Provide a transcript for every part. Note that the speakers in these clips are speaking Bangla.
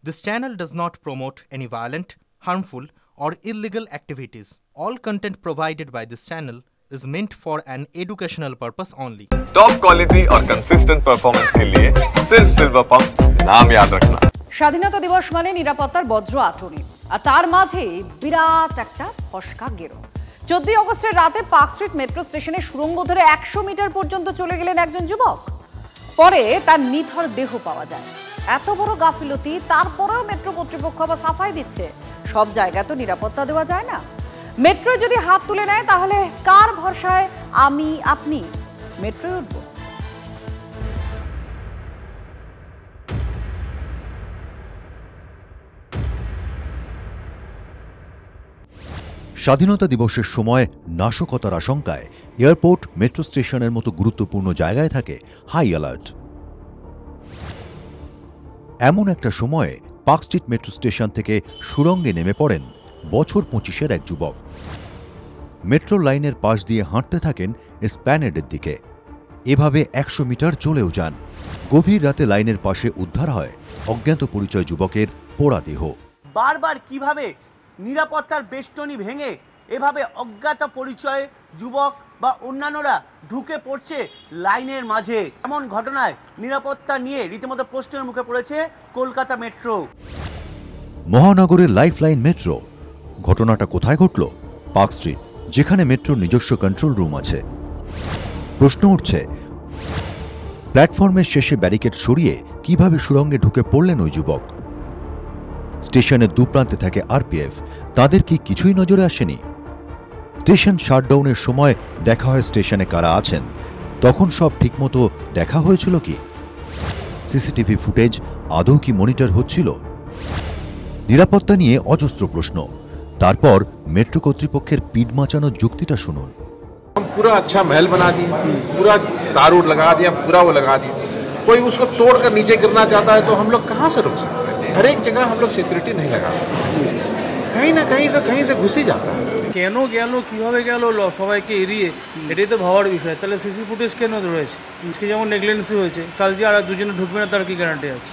This channel does not promote any violent, harmful, or illegal activities. All content provided by this channel is meant for an educational purpose only. Top quality और कंसिस्टेंट परफॉर्मेंस के लिए सिर्फ सिल्वर पंप नाम याद रखना। স্বাধীনতা দিবস মানে নিরাপত্তার বজ্র আঁটুনি, আর তার মাঝে বিরাট একটা ফসকা গেরো। 14 অগস্টের রাতে পার্ক স্ট্রিট মেট্রো স্টেশনে সুড়ঙ্গ ধরে 100 মিটার পর্যন্ত চলে গেলেন একজন যুবক। পরে তার নিথর দেহ পাওয়া যায়। এত বড় গাফিলতি, তারপরেও মেট্রো কর্তৃপক্ষ আবার সাফাই দিচ্ছে। সব জায়গায় তো নিরাপত্তা দেওয়া যায় না। মেট্রো যদি হাত তুলে নেয় তাহলে কার ভরসায় আমি আপনি মেট্রোয় উঠব? স্বাধীনতা দিবসের সময় নাশকতার আশঙ্কায় এয়ারপোর্ট, মেট্রো স্টেশনের মতো গুরুত্বপূর্ণ জায়গায় থাকে হাই অ্যালার্ট। এমন একটা সময়ে পার্ক স্ট্রিট মেট্রো স্টেশন থেকে সুড়ঙ্গে নেমে পড়েন বছর 25-এর এক যুবক। মেট্রো লাইনের পাশ দিয়ে হাঁটতে থাকেন এসপ্ল্যানেডের দিকে। এভাবে 100 মিটার চলেও যান। গভীর রাতে লাইনের পাশে উদ্ধার হয় অজ্ঞাত পরিচয় যুবকের পোড়া দেহ। বারবার কিভাবে নিরাপত্তার বেষ্টনী ভেঙে এভাবে অজ্ঞাত পরিচয় যুবক বা অন্যান্যরা ঢুকে পড়ছে লাইনের মাঝে, এমন ঘটনায় নিরাপত্তা নিয়ে রীতিমতো প্রশ্নের মুখে পড়েছে কলকাতা মেট্রো। মহানগরের লাইফলাইন মেট্রো। ঘটনাটা কোথায় ঘটল? পার্ক স্ট্রিট, যেখানে মেট্রোর নিজস্ব কন্ট্রোল রুম আছে। প্রশ্ন উঠছে, প্ল্যাটফর্মের শেষে ব্যারিকেড সরিয়ে কিভাবে সুড়ঙ্গে ঢুকে পড়লেন ওই যুবক? স্টেশনের দুপ্রান্তে থাকে আরপিএফ, তাদের কি কিছুই নজরে আসেনি? স্টেশন শাটডাউনের সময় দেখা হয় স্টেশনে কারা আছেন, তখন সব ঠিকমতো দেখা হয়েছিল কি? সিসিটিভি ফুটেজ আদৌ কি মনিটর হচ্ছিল? নিরাপত্তা নিয়ে অজস্র প্রশ্ন। তারপর মেট্রো কর্তৃপক্ষের পিড মাচানোর যুক্তিটা শুনুন। हम पूरा अच्छा महल बना दिए, पूरा तार उड़ लगा दिया, पूरा वो लगा दिया। कोई उसको तोड़कर नीचे गिरना चाहता है तो हम लोग कहाँ से रोक सकते हैं? हर एक जगह हम लोग सिक्योरिटी नहीं लगा सकते, कहीं ना कहीं से घुस ही जाता है। কেন গেল, কিভাবে গেল, সবাইকে এড়িয়ে, এটাই তো ভাবার বিষয়। তাহলে সিসি ফুটেজ কেন রয়েছে? আজকে যেমন নেগলেন্সি হয়েছে, কাল যে আর দুজনে ঢুকবে না তার কি গ্যারান্টি আছে?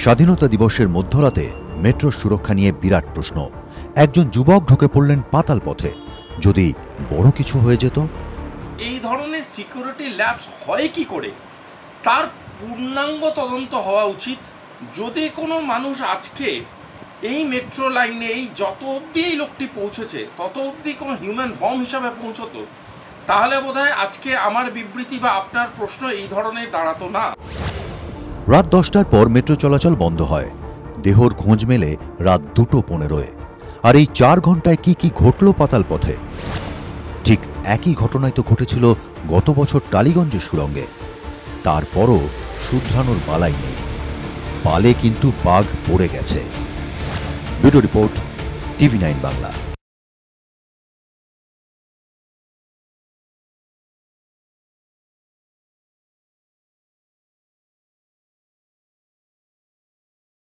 স্বাধীনতা দিবসের মধ্যরাতে মেট্রোর সুরক্ষা নিয়ে বিরাট প্রশ্ন। একজন যুবক ঢুকে পড়লেন পাতাল পথে। যদি বড় কিছু হয়ে যেত? এই ধরনের সিকিউরিটি ল্যাপস হয় কি করে, তার পূর্ণাঙ্গ তদন্ত হওয়া উচিত। যদি কোনো মানুষ আজকে এই মেট্রো লাইনে এই যত অবধি এই লোকটি পৌঁছেছে তত অবধি কোনো হিউম্যান বম হিসাবে পৌঁছতো, তাহলে বোধহয় আজকে আমার বিবৃতি বা আপনার প্রশ্ন এই ধরনের দাঁড়াতো না। রাত 10টার পর মেট্রো চলাচল বন্ধ হয়। দেহর খোঁজ মেলে রাত 2:15-এ। আর এই 4 ঘন্টায় কি কি ঘটল পাতাল পথে? ঠিক একই ঘটনায় তো ঘটেছিল গত বছর টালিগঞ্জের সুড়ঙ্গে। তারপরও শুধরানোর বালাই নেই। পালে কিন্তু বাঘ পড়ে গেছে। Bureau report, TV9 Bangla.